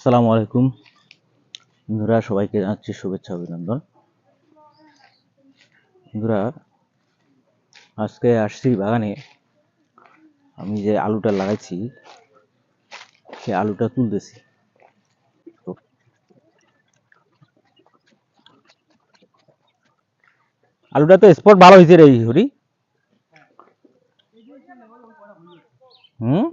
আসসালামু আলাইকুম বন্ধুরা, সবাইকে জানাচ্ছি শুভেচ্ছা অভিনন্দন। বন্ধুরা, আজকে আসছি বাগানে। আমি যে আলুটা লাগাইছি সেই আলুটা তুলতেছি। আলুটা তো স্পট ভালো হয়েছে রে হরি। হুম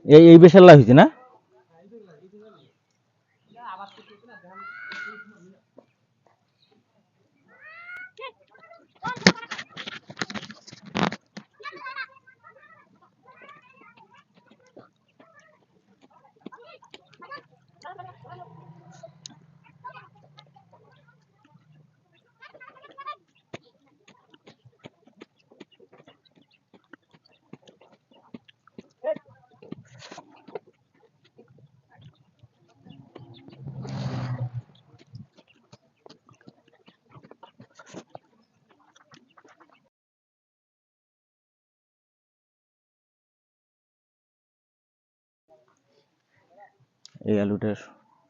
এই বেশাল্লা হয়েছে না? এই আলুটা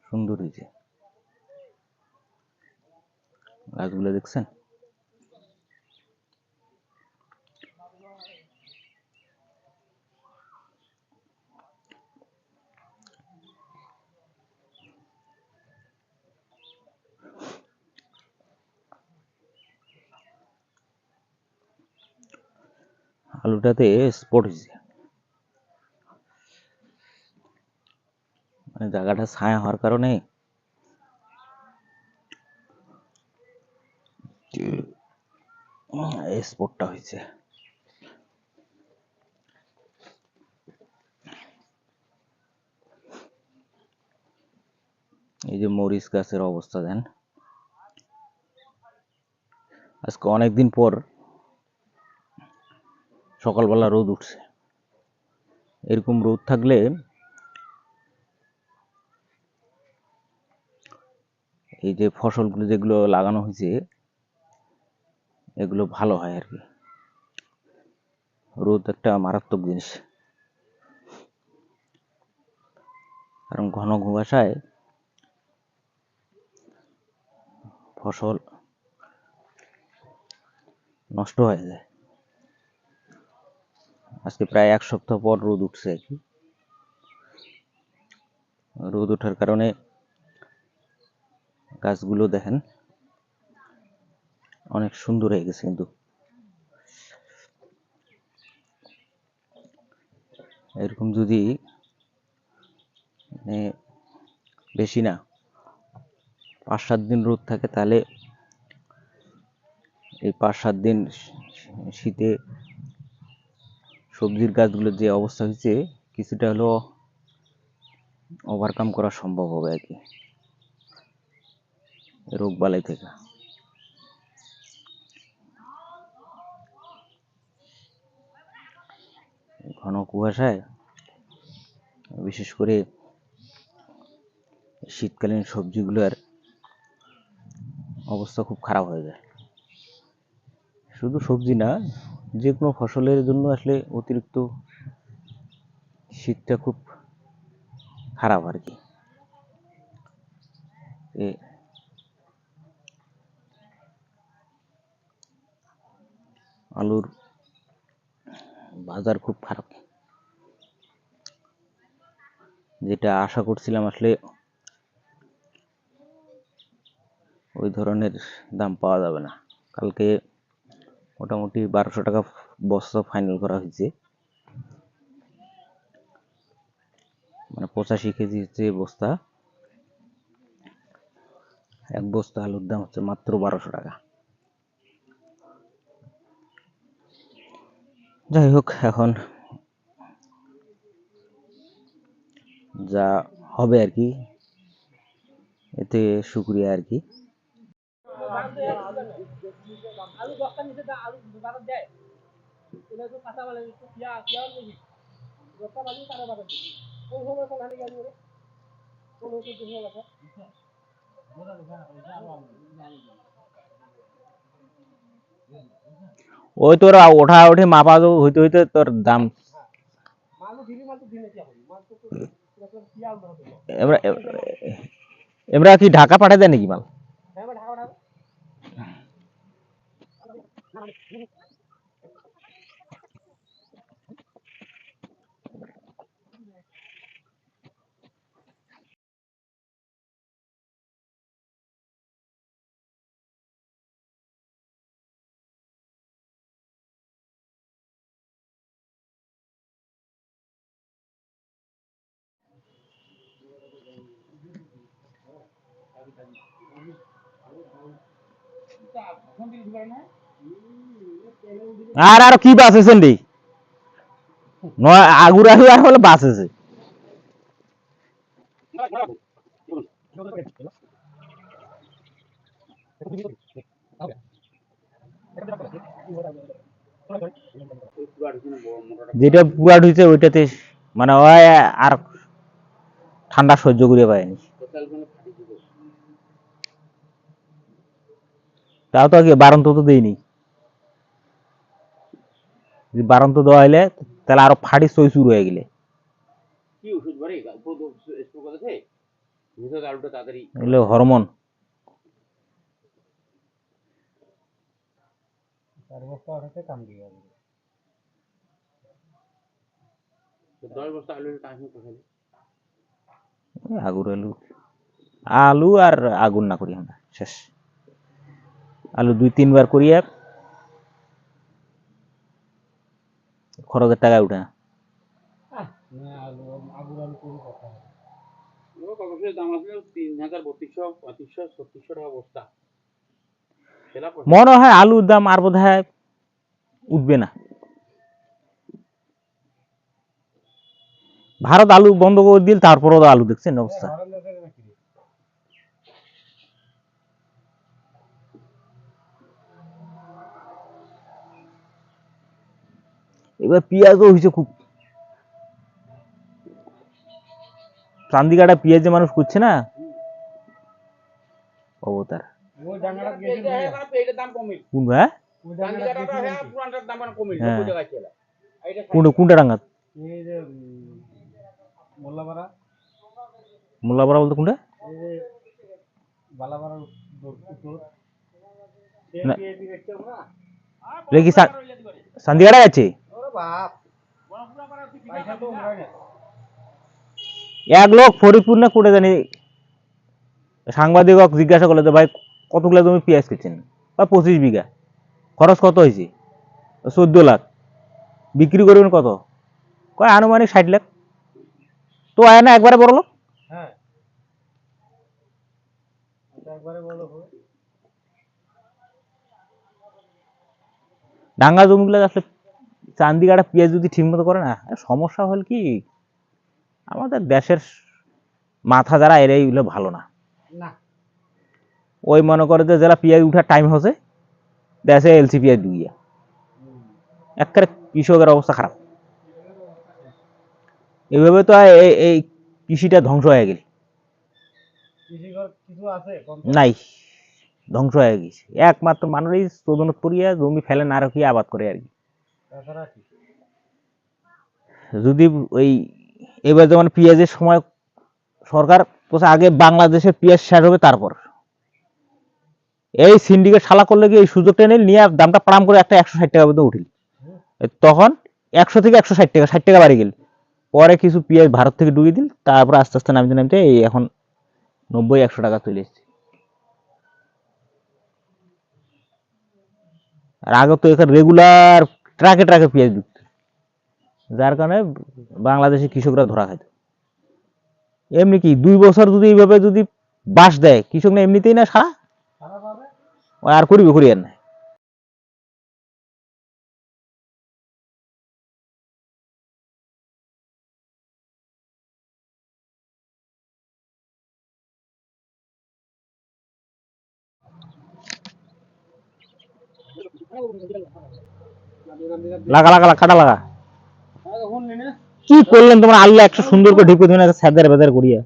সুন্দর হয়েছে, গাছগুলো দেখছেন? আলুটাতে স্পট হয়েছে, মানে জায়গাটা ছায়া হওয়ার কারণে এই স্পটটা হয়েছে। এই যে মরিচ গাছের অবস্থা দেন, আজকে অনেকদিন পর সকালবেলা রোদ উঠছে। এরকম রোদ থাকলে এই যে ফসলগুলো যেগুলো লাগানো হয়েছে এগুলো ভালো হয় আর কি। রোদ একটা মারাত্মক জিনিস, কারণ ঘন কুয়াশায় ফসল নষ্ট হয়ে যায়। আজকে প্রায় এক সপ্তাহ পর রোদ উঠছে আর কি। রোদ ওঠার কারণে গাছগুলো দেখেন অনেক সুন্দর হয়ে গেছে। কিন্তু এরকম যদি মানে বেশি না 5-7 দিন রোদ থাকে, তাহলে এই 5-7 দিন শীতে সবজির গাছগুলোর যে অবস্থা হয়েছে কিছুটা হলেও ওভারকাম করা সম্ভব হবে আর কি, রোগ বালাই থেকে। ঘন কুয়াশায় বিশেষ করে শীতকালীন সবজিগুলোর অবস্থা খুব খারাপ হয়ে যায়। শুধু সবজি না, যে কোনো ফসলের জন্য আসলে অতিরিক্ত শীতটা খুব খারাপ আর কি। আলুর বাজার খুব খারাপ, যেটা আশা করছিলাম আসলে ওই ধরনের দাম পাওয়া যাবে না। কালকে মোটামুটি 1200 টাকা বস্তা ফাইনাল করা হয়েছে, মানে 85 কেজি হচ্ছে বস্তা। এক বস্তা আলুর দাম হচ্ছে মাত্র 1200 টাকা। যাই হোক, এখন যা হবে আর কি, এতে শুকরিয়া আর কি। ওই তোর ওঠা উঠে মাপা হইতে হইতে তোর দাম এবার এবার কি ঢাকা পাঠায় দেয় নাকি মাল? আর আর কি বাস আছে রে? নয় আগুরা আর হলে বাস আছে। যেটা পুরা ঢুকছে ওইটাতে মানে ওই আর ঠান্ডা সহ্য করে পায়নি। তাও তো আগে বারন্ত তো দেয়নি, বারন্ত দেওয়া হইলে তাহলে আরো ফাড়ি সই শুরু হয়ে গেলে হরমোন আগুর আলু আলু আর আগুন না করি আমরা শেষ। আলু 2-3 বার করিয়া খরচের টাকা উঠে না। মনে হয় আলুর দাম আর বোধ হয় উঠবে না। ভারত আলু বন্ধ করে দিল, তারপরও আলু দেখছেন অবস্থা। এবার পেঁয়াজও হয়েছে খুব, চান্দিকাটা পেঁয়াজ যে মানুষ করছে না অবতার। কোন ভাই? কোনটা ডাঙ্গাত? মোল্লাপাড়া বলতে কোনটা? কি চান্দিকাটা আছে? এক লোক ফরিদপুর না কোটে জানি সাংবাদিক জিজ্ঞাসা করলো যে ভাই কতগুলো জমি পেঁয়াজ খেয়েছেন? 25 বিঘা। খরচ কত হয়েছে? 14 লাখ। বিক্রি করবেন কত? কয় আনুমানিক 60 লাখ। তো আয় না একবারে বড় লোক। ডাঙ্গা জমিগুলো আসলে চান্দিকাটা পেঁয়াজ যদি ঠিক মতো করে না, সমস্যা হল কি আমাদের দেশের মাথা যারা এরাই হলো ভালো না। ওই মনে করে যে যারা পেঁয়াজ উঠার টাইম হচ্ছে দেশে এলসি পেঁয়াজ ডুইয়া একেবারে কৃষকের অবস্থা খারাপ। এইভাবে তো এই কৃষিটা ধ্বংস হয়ে গেল। নাই, ধ্বংস হয়ে গেছে। একমাত্র মানুষই তদনত করিয়া জমি ফেলে না রাখিয়া আবাদ করে আর কি। যদি ওই এবার যেমন পেঁয়াজের সময় সরকার আগে বাংলাদেশের পেঁয়াজ শেষ হবে, তারপর এই সিন্ডিকেট শালা করলে কি এই সুযোগটা নিয়ে দামটা পাড়াম করে একটা 160 টাকা পর্যন্ত উঠিল। তখন 100 থেকে 160 টাকা, 60 টাকা বাড়ি গেল। পরে কিছু পেঁয়াজ ভারত থেকে ডুবিয়ে দিল, তারপর আস্তে আস্তে নামতে নামতে এই এখন 90-100 টাকা চলে এসছে। আর আগে তো এখানে রেগুলার ট্রাকে ট্রাকে পেঁয়াজ ঢুকত, যার কারণে বাংলাদেশের কৃষকরা ধরা খাইত। এমনি কি 2 বছর যদি এইভাবে যদি বাস দেয় কৃষক না এমনিতেই না সারা আর করিবে করি আর না। লাগা লাগা কাটা লাগা। কি করলেন তোমার আল্লাহ একশো সুন্দর করে ঢিপ করে সাদার বেদার করিয়া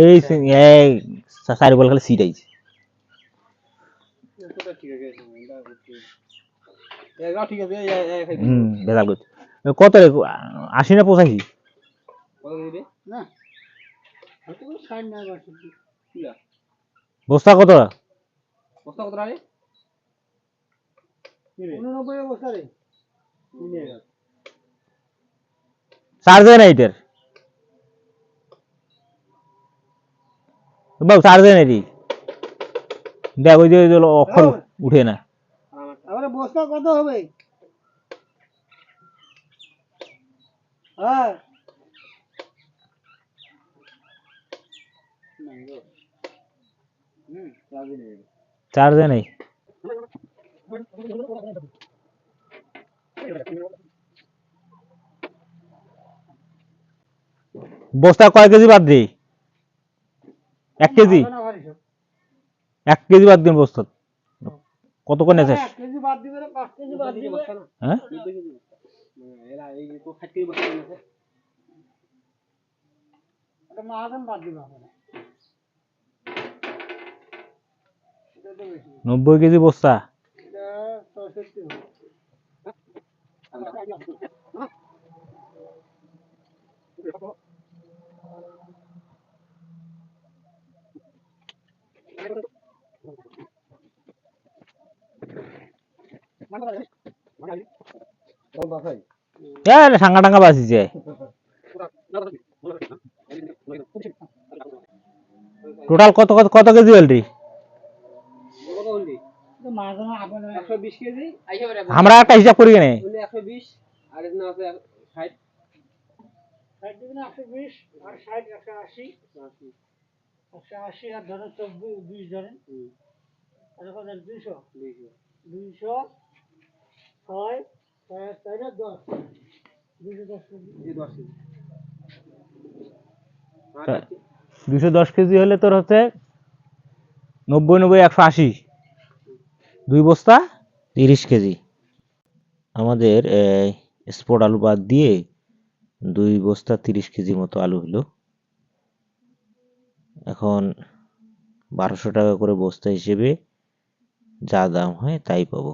এই 4 বল খালি সিট আইছে। ভেজাল করছে। কত রে, 80 না 85? বস্তা কত? চার্জে নাই এটার বাবু, চার্জে নাই রে। দেখ ওই যে অক্ষর উঠে না। বস্তা কত হবে? হ্যাঁ চার্জে নেই। বস্তা কয় কেজি বাদ দিই? 1 কেজি? 1 কেজি বাদ দিন বস্তা। কত করে নেছে? 1 কেজি বাদ দিবে না, 5 কেজি বাদ দিবে। হ্যাঁ এটা মাহাজন বাদ দিবে আপনারা। 90 কেজি বস্তা। এটা 64 হবে। সাঙ্গা টাঙ্গা বাঁচিছে। টোটাল কত কত কত কেজি অলরেডি? মাহাজন আপনারা 120 কেজি আমরা একটা হিসাব করি কেন? 120 আর এখানে আছে 60 60 দিবেন 120 আর 60 180 180 আর ধরেন 20 ধরেন আর কত 200 200 6 6 আর 10 210 কেজি 10 কেজি 210 কেজি হলে তোর হচ্ছে 90 90 180, 2 বস্তা 30 কেজি। আমাদের স্পট আলু বাদ দিয়ে 2 বস্তা 30 কেজি মতো আলু হলো। এখন 1200 টাকা করে বস্তা হিসেবে যা দাম হয় তাই পাবো।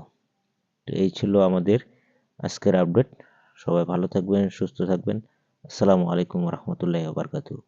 তো এই ছিল আমাদের আজকের আপডেট। সবাই ভালো থাকবেন, সুস্থ থাকবেন। আসসালামু আলাইকুম রহমতুল্লাহি ওয়া বারাকাতুহু।